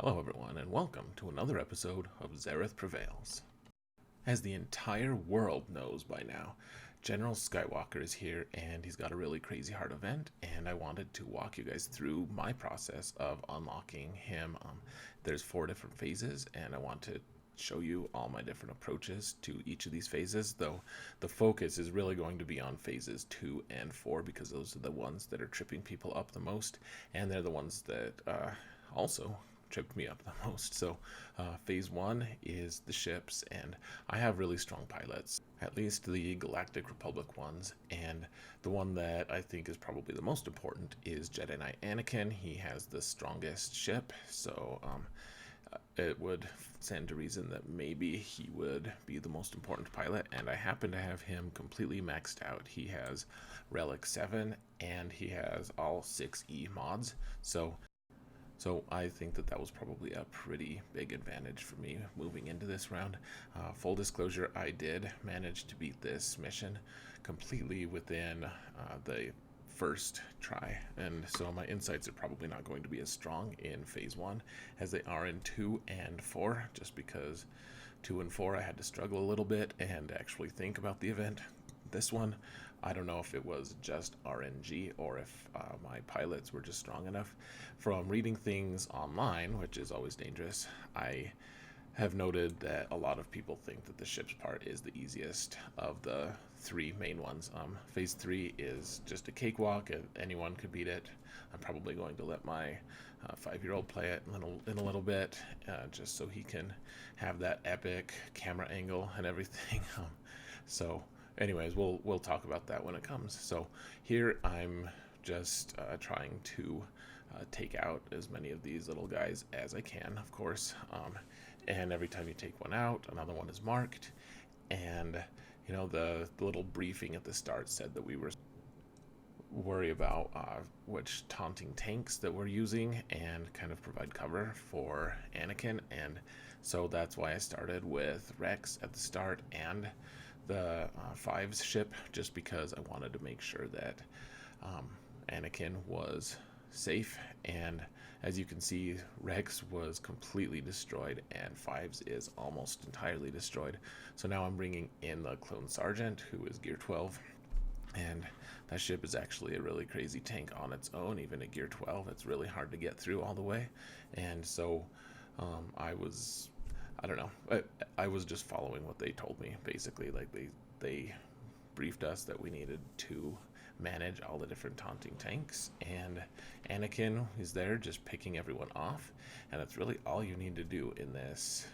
Hello everyone, and welcome to another episode of Xaereth Prevails. As the entire world knows by now, General Skywalker is here and he's got a really crazy hard event, and I wanted to walk you guys through my process of unlocking him. There's 4 different phases, and I want to show you all my different approaches to each of these phases, though the focus is really going to be on phases 2 and 4 because those are the ones that are tripping people up the most, and they're the ones that also tripped me up the most. So phase 1 is the ships, and I have really strong pilots, at least the Galactic Republic ones, and the one that I think is probably the most important is Jedi Knight Anakin. He has the strongest ship, so it would stand to reason that maybe he would be the most important pilot, and I happen to have him completely maxed out. He has Relic 7 and he has all 6E mods, so I think that was probably a pretty big advantage for me moving into this round. Full disclosure, I did manage to beat this mission completely within the first try, and so my insights are probably not going to be as strong in phase 1 as they are in 2 and 4, just because 2 and 4 I had to struggle a little bit and actually think about the event. This one, I don't know if it was just RNG or if my pilots were just strong enough. From reading things online, which is always dangerous, I have noted that a lot of people think that the ships part is the easiest of the 3 main ones. Phase 3 is just a cakewalk, and anyone could beat it. I'm probably going to let my 5-year-old play it in a little bit, just so he can have that epic camera angle and everything. So anyways, we'll talk about that when it comes. So here I'm just trying to take out as many of these little guys as I can, of course. And every time you take one out, another one is marked. And you know, the little briefing at the start said that we were worry about which taunting tanks that we're using and kind of provide cover for Anakin, and so that's why I started with Rex at the start and the 5's ship, just because I wanted to make sure that Anakin was safe. And as you can see, Rex was completely destroyed and 5's is almost entirely destroyed. So now I'm bringing in the Clone Sergeant, who is gear 12, and that ship is actually a really crazy tank on its own. Even at gear 12, it's really hard to get through all the way, and so I don't know. I was just following what they told me, basically. Like they briefed us that we needed to manage all the different taunting tanks, and Anakin is there just picking everyone off, and that's really all you need to do in this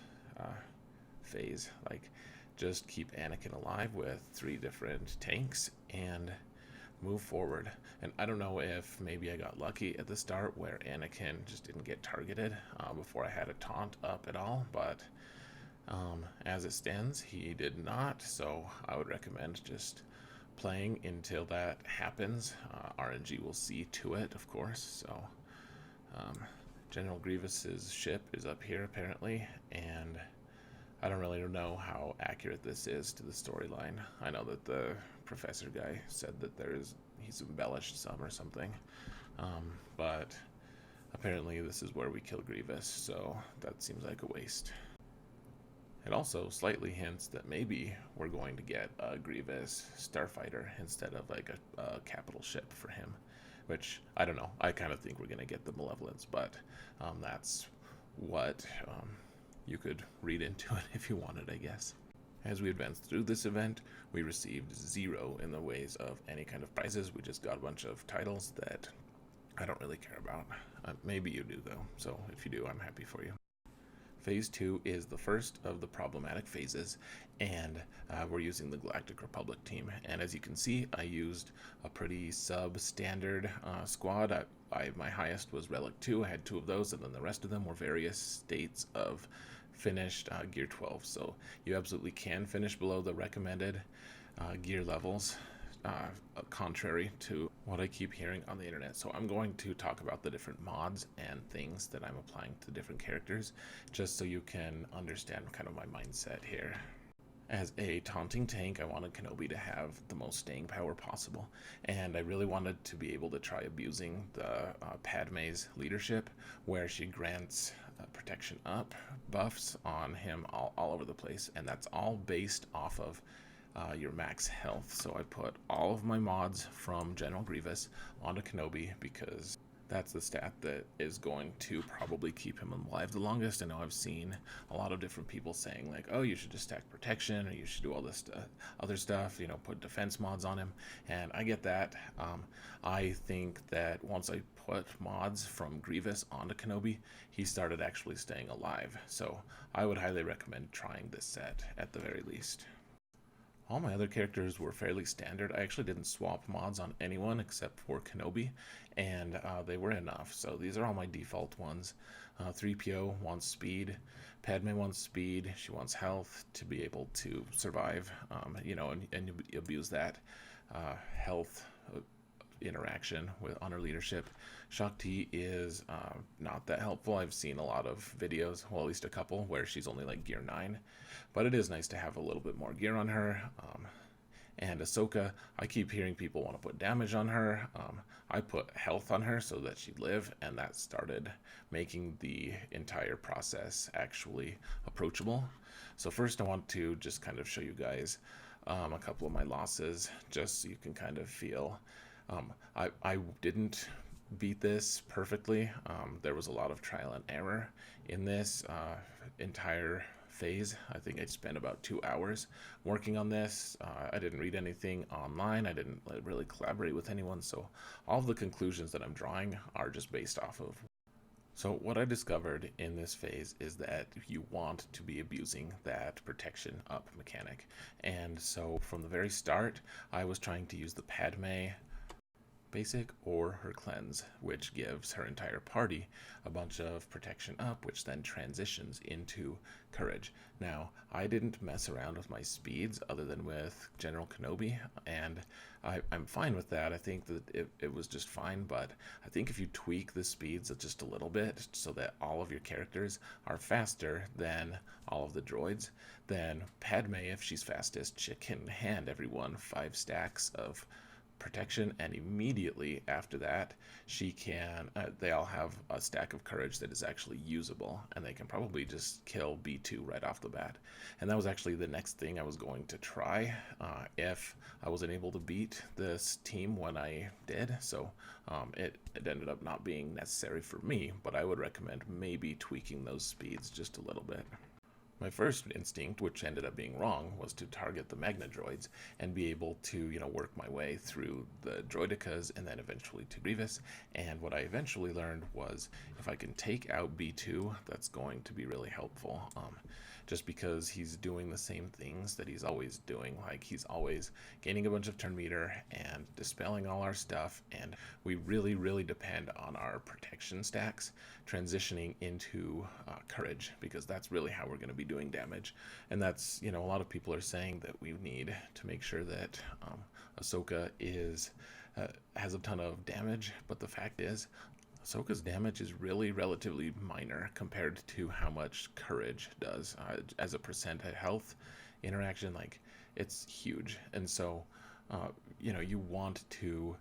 phase. Like, just keep Anakin alive with 3 different tanks and move forward. And I don't know if maybe I got lucky at the start where Anakin just didn't get targeted before I had a taunt up at all, but as it stands, he did not, so I would recommend just playing until that happens. RNG will see to it, of course. So General Grievous's ship is up here apparently, and I don't really know how accurate this is to the storyline. I know that the professor guy said that he's embellished some or something, but apparently this is where we kill Grievous, so that seems like a waste. It also slightly hints that maybe we're going to get a Grievous starfighter instead of like a capital ship for him, which I don't know. I kind of think we're going to get the Malevolence, but that's what you could read into it if you wanted, I guess. As we advanced through this event, we received 0 in the ways of any kind of prizes. We just got a bunch of titles that I don't really care about. Maybe you do, though, so if you do, I'm happy for you. Phase 2 is the first of the problematic phases, and we're using the Galactic Republic team. And as you can see, I used a pretty substandard squad. My highest was Relic 2. I had 2 of those, and then the rest of them were various states of finished gear 12. So you absolutely can finish below the recommended gear levels, contrary to what I keep hearing on the internet. So I'm going to talk about the different mods and things that I'm applying to different characters, just so you can understand kind of my mindset here. As a taunting tank, I wanted Kenobi to have the most staying power possible, and I really wanted to be able to try abusing the Padme's leadership, where she grants protection up buffs on him all over the place, and that's all based off of your max health. So I put all of my mods from General Grievous onto Kenobi because that's the stat that is going to probably keep him alive the longest. I know I've seen a lot of different people saying like, oh, you should just stack protection, or you should do all this other stuff, put defense mods on him, and I get that. I think that once I put mods from Grievous onto Kenobi, he started actually staying alive. So I would highly recommend trying this set at the very least. All my other characters were fairly standard. I actually didn't swap mods on anyone except for Kenobi, and they were enough. So these are all my default ones. 3PO wants speed, Padme wants speed, she wants health to be able to survive, and abuse that health interaction on her leadership. Shakti is not that helpful. I've seen a lot of videos, well, at least a couple, where she's only like gear 9, but it is nice to have a little bit more gear on her. And Ahsoka, I keep hearing people want to put damage on her. I put health on her so that she'd live, and that started making the entire process actually approachable. So first I want to just kind of show you guys a couple of my losses, just so you can kind of feel. I didn't beat this perfectly. There was a lot of trial and error in this entire phase. I think I spent about 2 hours working on this. I didn't read anything online. I didn't really collaborate with anyone, so all of the conclusions that I'm drawing are just based off of. So what I discovered in this phase is that you want to be abusing that protection up mechanic. And so from the very start, I was trying to use the Padme basic or her cleanse, which gives her entire party a bunch of protection up, which then transitions into courage. Now, I didn't mess around with my speeds other than with General Kenobi, and I'm fine with that. I think that it was just fine, but I think if you tweak the speeds just a little bit so that all of your characters are faster than all of the droids, then Padme, if she's fastest, she can hand everyone 5 stacks of protection, and immediately after that she can they all have a stack of courage that is actually usable, and they can probably just kill B2 right off the bat. And that was actually the next thing I was going to try if I wasn't able to beat this team when I did. So it ended up not being necessary for me, but I would recommend maybe tweaking those speeds just a little bit. My first instinct, which ended up being wrong, was to target the Magna droids and be able to, work my way through the droidicas and then eventually to Grievous. And what I eventually learned was if I can take out B2, that's going to be really helpful. Just because he's doing the same things that he's always doing. Like, he's always gaining a bunch of turn meter and dispelling all our stuff, and we really, really depend on our protection stacks transitioning into courage, because that's really how we're going to be doing damage. And that's, a lot of people are saying that we need to make sure that Ahsoka has a ton of damage, but the fact is, Ahsoka's damage is really relatively minor compared to how much courage does as a percent health interaction. Like, it's huge. And so you want to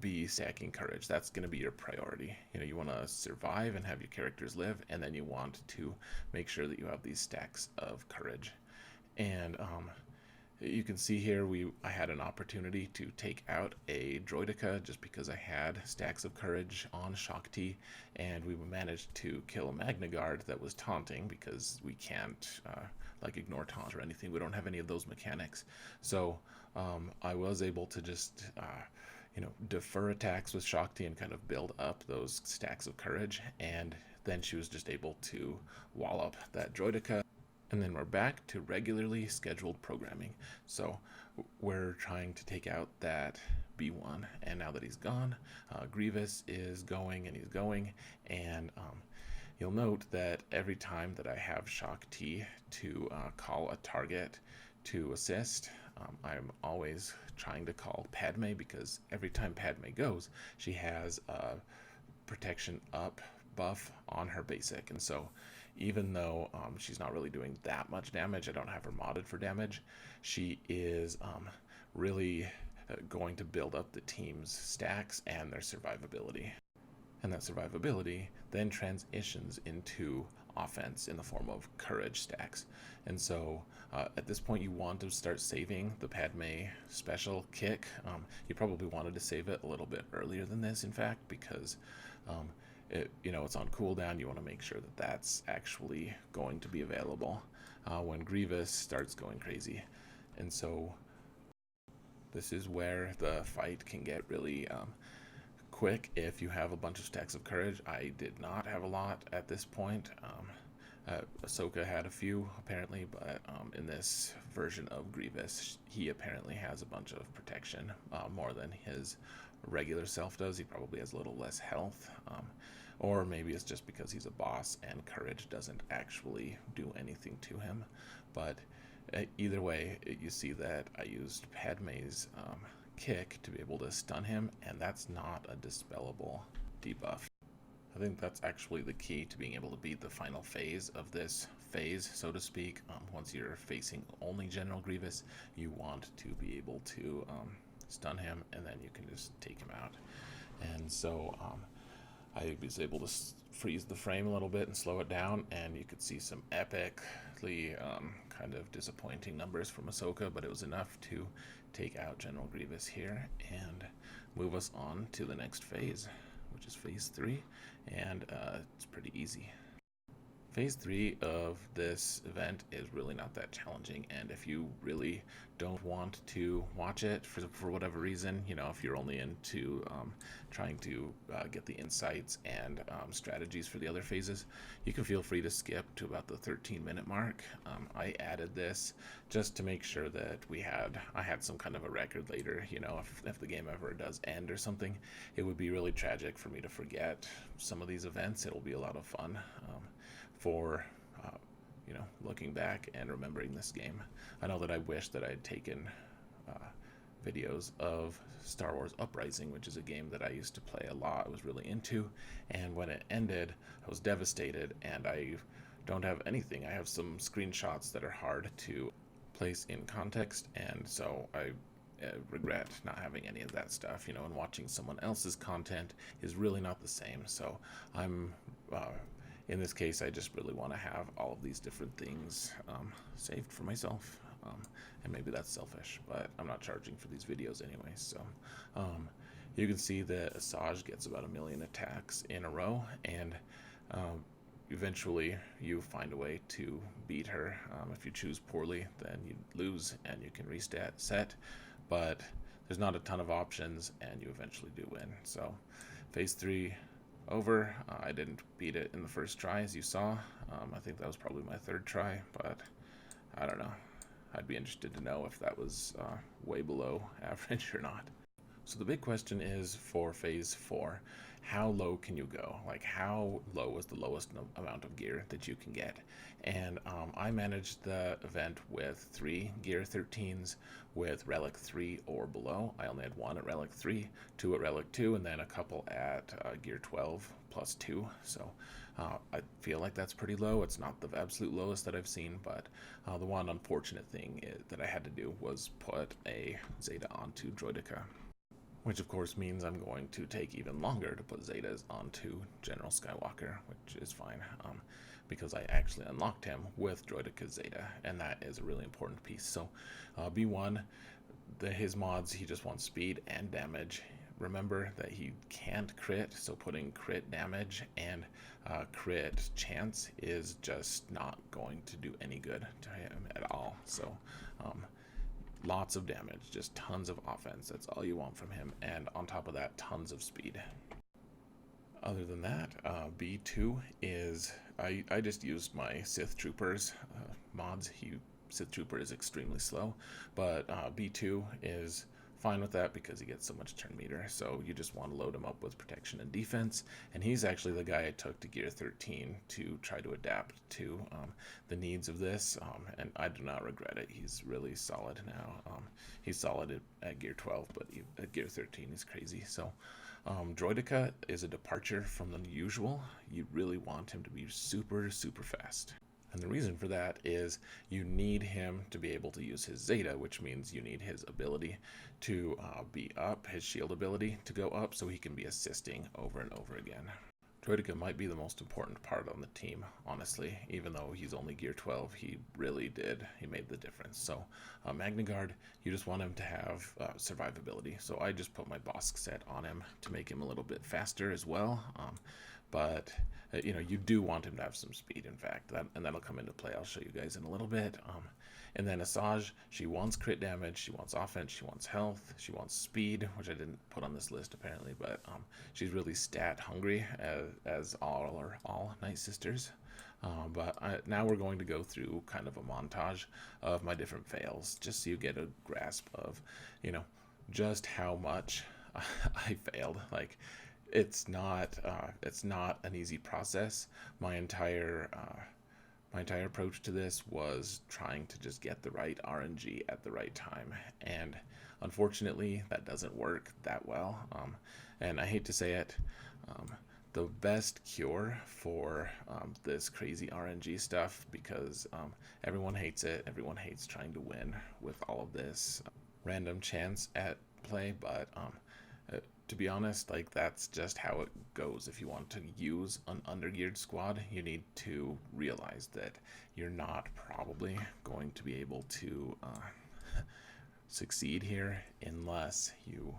be stacking courage. That's going to be your priority. You want to survive and have your characters live, and then you want to make sure that you have these stacks of courage. And you can see here I had an opportunity to take out a droidica just because I had stacks of courage on Shakti, and we managed to kill a Magna Guard that was taunting, because we can't ignore taunt or anything. We don't have any of those mechanics. So I was able to just defer attacks with Shakti and kind of build up those stacks of courage, and then she was just able to wall up that droidica. And then we're back to regularly scheduled programming. So we're trying to take out that B1, and now that he's gone, Grievous is going, and he's going, and you'll note that every time that I have Shakti to call a target to assist, I'm always trying to call Padme, because every time Padme goes, she has a protection up buff on her basic. And so even though she's not really doing that much damage, I don't have her modded for damage, she is really going to build up the team's stacks and their survivability. And that survivability then transitions into offense in the form of courage stacks. And so at this point you want to start saving the Padme special kick. You probably wanted to save it a little bit earlier than this, in fact, because it's on cooldown. You want to make sure that that's actually going to be available when Grievous starts going crazy. And so this is where the fight can get really quick if you have a bunch of stacks of courage. I did not have a lot at this point. Ahsoka had a few apparently, but in this version of Grievous, he apparently has a bunch of protection, more than his regular self does. He probably has a little less health, or maybe it's just because he's a boss and courage doesn't actually do anything to him. But either way, you see that I used Padme's kick to be able to stun him, and that's not a dispellable debuff. I think that's actually the key to being able to beat the final phase of this phase, so to speak. Once you're facing only General Grievous, you want to be able to stun him, and then you can just take him out. And so I was able to freeze the frame a little bit and slow it down, and you could see some epically kind of disappointing numbers from Ahsoka, but it was enough to take out General Grievous here and move us on to the next phase, which is phase 3, and it's pretty easy. Phase 3 of this event is really not that challenging, and if you really don't want to watch it for whatever reason, if you're only into trying to get the insights and strategies for the other phases, you can feel free to skip to about the 13-minute mark. I added this just to make sure that I had some kind of a record later. If the game ever does end or something, it would be really tragic for me to forget some of these events. It'll be a lot of fun for looking back and remembering this game. I know that I wish that I had taken videos of Star Wars Uprising, which is a game that I used to play a lot. I was really into, and when it ended, I was devastated, and I don't have anything. I have some screenshots that are hard to place in context, and so I regret not having any of that stuff, and watching someone else's content is really not the same. So I'm in this case, I just really want to have all of these different things saved for myself, and maybe that's selfish, but I'm not charging for these videos anyway. So you can see that Asajj gets about 1 million attacks in a row, and eventually you find a way to beat her. If you choose poorly, then you lose and you can set, but there's not a ton of options, and you eventually do win. So phase 3 over. I didn't beat it in the first try, as you saw. I think that was probably my 3rd try, but I don't know. I'd be interested to know if that was way below average or not. So the big question is, for phase 4, how low can you go? Like, how low is the lowest amount of gear that you can get? And I managed the event with 3 gear 13s with relic 3 or below. I only had 1 at relic 3, 2 at relic 2, and then a couple at gear 12 plus 2. So I feel like that's pretty low. It's not the absolute lowest that I've seen, but the one unfortunate thing that I had to do was put a Zeta onto Droidica, which of course means I'm going to take even longer to put Zetas onto General Skywalker, which is fine, because I actually unlocked him with Droidica Zeta, and that is a really important piece. So B1, his mods, he just wants speed and damage. Remember that he can't crit, so putting crit damage and crit chance is just not going to do any good to him at all. So lots of damage, just tons of offense. That's all you want from him, and on top of that, tons of speed. Other than that, B2 is, I just used my Sith Troopers mods. Sith Trooper is extremely slow, but B2 is fine with that because he gets so much turn meter. So you just want to load him up with protection and defense, and he's actually the guy I took to gear 13 to try to adapt to the needs of this, and I do not regret it. He's really solid now. He's solid at gear 12, but at gear 13 he's crazy. So Droidica is a departure from the usual. You really want him to be super, super fast. And the reason for that is you need him to be able to use his Zeta, which means you need his ability to be up, his shield ability to go up, so he can be assisting over and over again. Droid might be the most important part on the team, honestly. Even though he's only gear 12, he really did. He made the difference. So, Magna Guard, you just want him to have survivability. So I just put my Bosk set on him to make him a little bit faster as well. But you know, you do want him to have some speed, in fact, and that'll come into play. I'll show you guys in a little bit. And then Asajj, she wants crit damage, she wants offense, she wants health, she wants speed, which I didn't put on this list apparently, but she's really stat hungry, as all Night Sisters. Now we're going to go through kind of a montage of my different fails, just so you get a grasp of, you know, just how much I failed. Like, it's not an easy process. My entire approach to this was trying to just get the right RNG at the right time, and unfortunately that doesn't work that well. And I hate to say it, the best cure for this crazy RNG stuff, because everyone hates it, everyone hates trying to win with all of this random chance at play, but to be honest, like, that's just how it goes. If you want to use an undergeared squad, you need to realize that you're not probably going to be able to succeed here unless you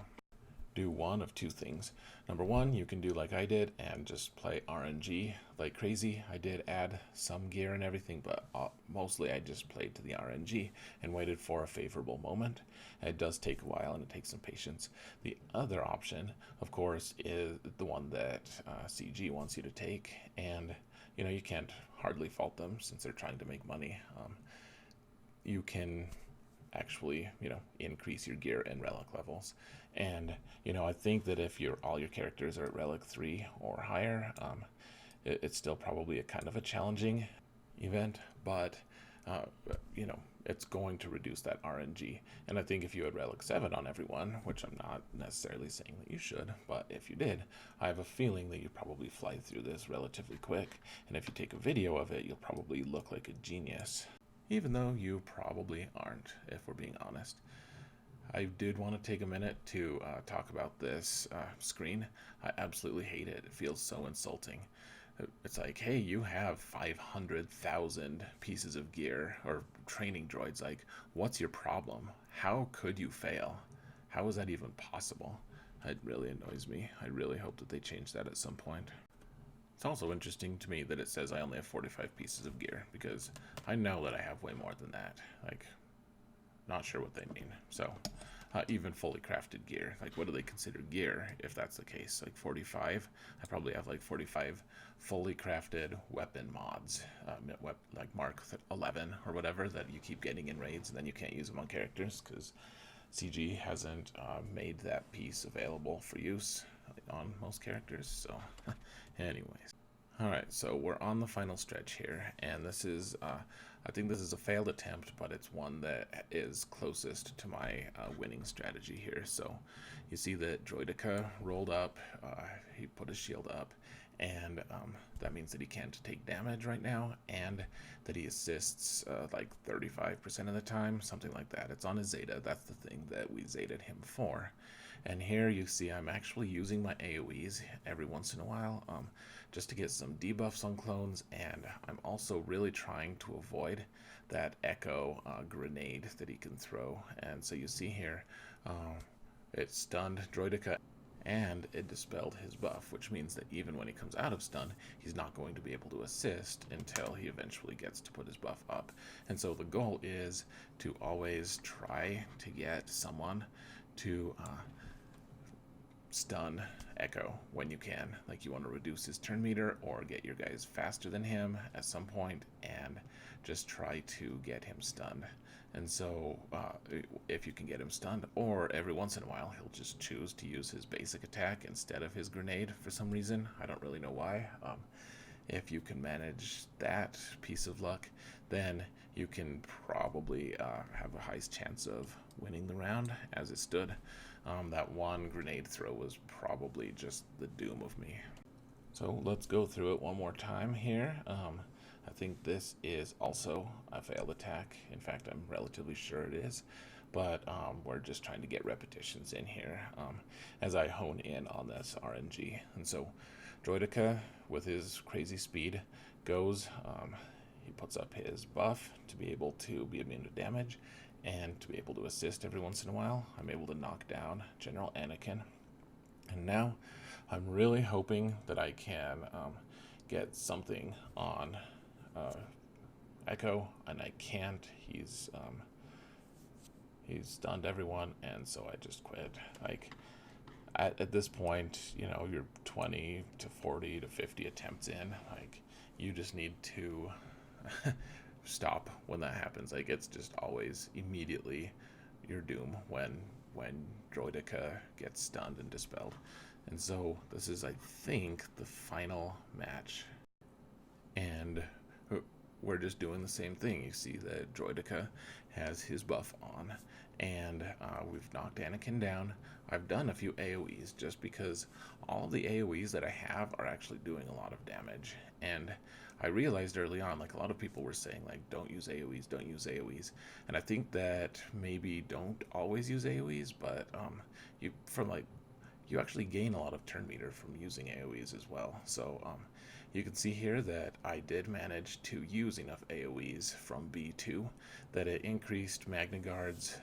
do one of two things. Number one, you can do like I did and just play RNG like crazy. I did add some gear and everything, but mostly I just played to the RNG and waited for a favorable moment. It does take a while and it takes some patience. The other option, of course, is the one that CG wants you to take, and you know, you can't hardly fault them since they're trying to make money. You can actually, you know, increase your gear and relic levels. And you know, I think that if all your characters are at relic 3 or higher, it's still probably a kind of a challenging event, but you know, it's going to reduce that RNG. And I think if you had relic 7 on everyone, which I'm not necessarily saying that you should, but if you did, I have a feeling that you'd probably fly through this relatively quick, and if you take a video of it, you'll probably look like a genius, even though you probably aren't, if we're being honest. I did want to take a minute to talk about this screen. I absolutely hate it. It feels so insulting. It's like, hey, you have 500,000 pieces of gear or training droids. Like, what's your problem? How could you fail? How is that even possible? It really annoys me. I really hope that they change that at some point. It's also interesting to me that it says I only have 45 pieces of gear, because I know that I have way more than that. Like, not sure what they mean. So, even fully crafted gear, like, what do they consider gear if that's the case? Like 45? I probably have like 45 fully crafted weapon mods, like Mark 11 or whatever, that you keep getting in raids and then you can't use them on characters because CG hasn't made that piece available for use on most characters. So, anyways. Alright, so we're on the final stretch here, and this is, I think this is a failed attempt, but it's one that is closest to my winning strategy here. So you see that Droid rolled up, he put his shield up, and that means that he can't take damage right now, and that he assists like 35% of the time, something like that. It's on his Zeta. That's the thing that we Zetaed him for. And here you see I'm actually using my AoEs every once in a while, just to get some debuffs on clones, and I'm also really trying to avoid that echo grenade that he can throw. And so you see here, it stunned Droid and it dispelled his buff, which means that even when he comes out of stun, he's not going to be able to assist until he eventually gets to put his buff up. And so the goal is to always try to get someone to stun Echo when you can. Like, you want to reduce his turn meter or get your guys faster than him at some point and just try to get him stunned. And so if you can get him stunned, or every once in a while he'll just choose to use his basic attack instead of his grenade for some reason. I don't really know why. If you can manage that piece of luck, then you can probably have a high chance of winning the round. As it stood, that one grenade throw was probably just the doom of me. So let's go through it one more time here. I think this is also a failed attack. In fact, I'm relatively sure it is. But we're just trying to get repetitions in here as I hone in on this RNG. And so Droidica, with his crazy speed, goes. He puts up his buff to be able to be immune to damage and to be able to assist every once in a while. I'm able to knock down General Anakin. And now I'm really hoping that I can get something on Echo, and I can't. He's stunned everyone, and so I just quit. Like, at this point, you know, you're 20 to 40 to 50 attempts in. Like, you just need to stop when that happens. Like, it's just always immediately your doom when Droidica gets stunned and dispelled. And so this is, I think, the final match. And we're just doing the same thing. You see that Droidica has his buff on, and we've knocked Anakin down. I've done a few AoEs just because all of the AoEs that I have are actually doing a lot of damage. And I realized early on, like, a lot of people were saying, like, don't use AoEs, don't use AoEs. And I think that maybe don't always use AoEs, but you actually gain a lot of turn meter from using AoEs as well. So you can see here that I did manage to use enough AoEs from B2 that it increased Magnagard's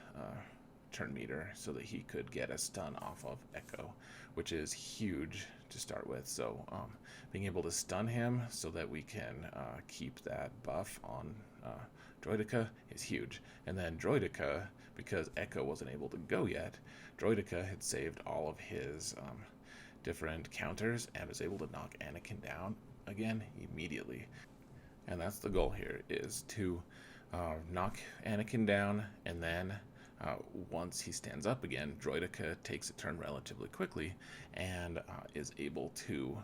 turn meter so that he could get a stun off of Echo, which is huge to start with. So being able to stun him so that we can keep that buff on Droidica is huge. And then Droidica, because Echo wasn't able to go yet, Droidica had saved all of his different counters and was able to knock Anakin down again immediately. And that's the goal here, is to knock Anakin down, and then once he stands up again, Droidica takes a turn relatively quickly and is able to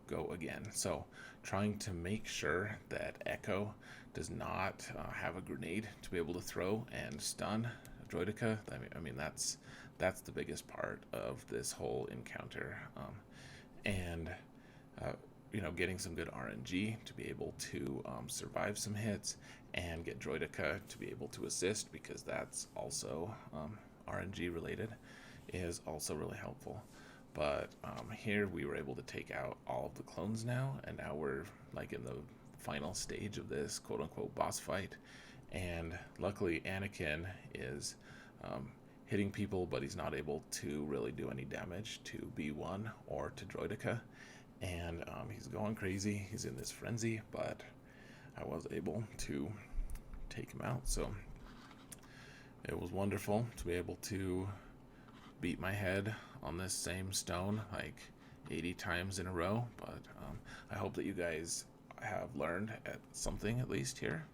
go again. So trying to make sure that Echo does not have a grenade to be able to throw and stun Droidica. I mean that's the biggest part of this whole encounter. And you know, getting some good RNG to be able to survive some hits and get Droidica to be able to assist, because that's also RNG related, is also really helpful. But here we were able to take out all of the clones now, and now we're like in the final stage of this quote-unquote boss fight. And luckily Anakin is hitting people, but he's not able to really do any damage to B1 or to Droidica. And he's going crazy. He's in this frenzy, but I was able to take him out. So it was wonderful to be able to beat my head on this same stone like 80 times in a row. But I hope that you guys have learned something at least here.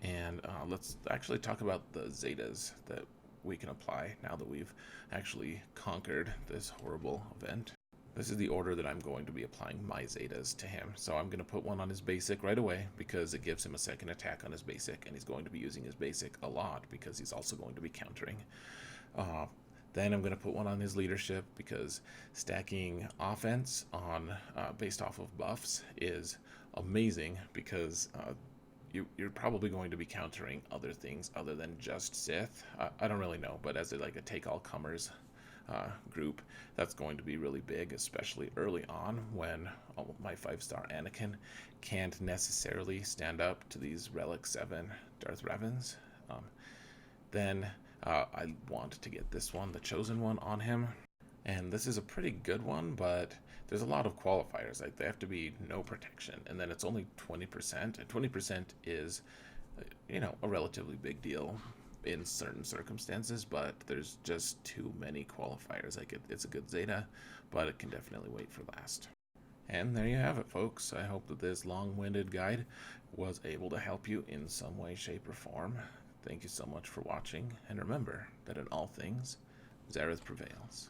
And let's actually talk about the Zetas that we can apply now that we've actually conquered this horrible event. This is the order that I'm going to be applying my Zetas to him. So I'm going to put one on his basic right away because it gives him a second attack on his basic, and he's going to be using his basic a lot because he's also going to be countering. Then I'm going to put one on his leadership because stacking offense on based off of buffs is amazing, because you're probably going to be countering other things other than just Sith. I don't really know, but as a take all comers group, that's going to be really big, especially early on when my 5-star Anakin can't necessarily stand up to these Relic 7 Darth Revans. Then I want to get this one, the Chosen One, on him. And this is a pretty good one, but there's a lot of qualifiers. Like, they have to be no protection, and then it's only 20%. And 20% is, you know, a relatively big deal in certain circumstances, but there's just too many qualifiers. Like, it's a good Zeta, but it can definitely wait for last. And there you have it, folks. I hope that this long-winded guide was able to help you in some way, shape, or form. Thank you so much for watching, and remember that in all things, Xaereth prevails.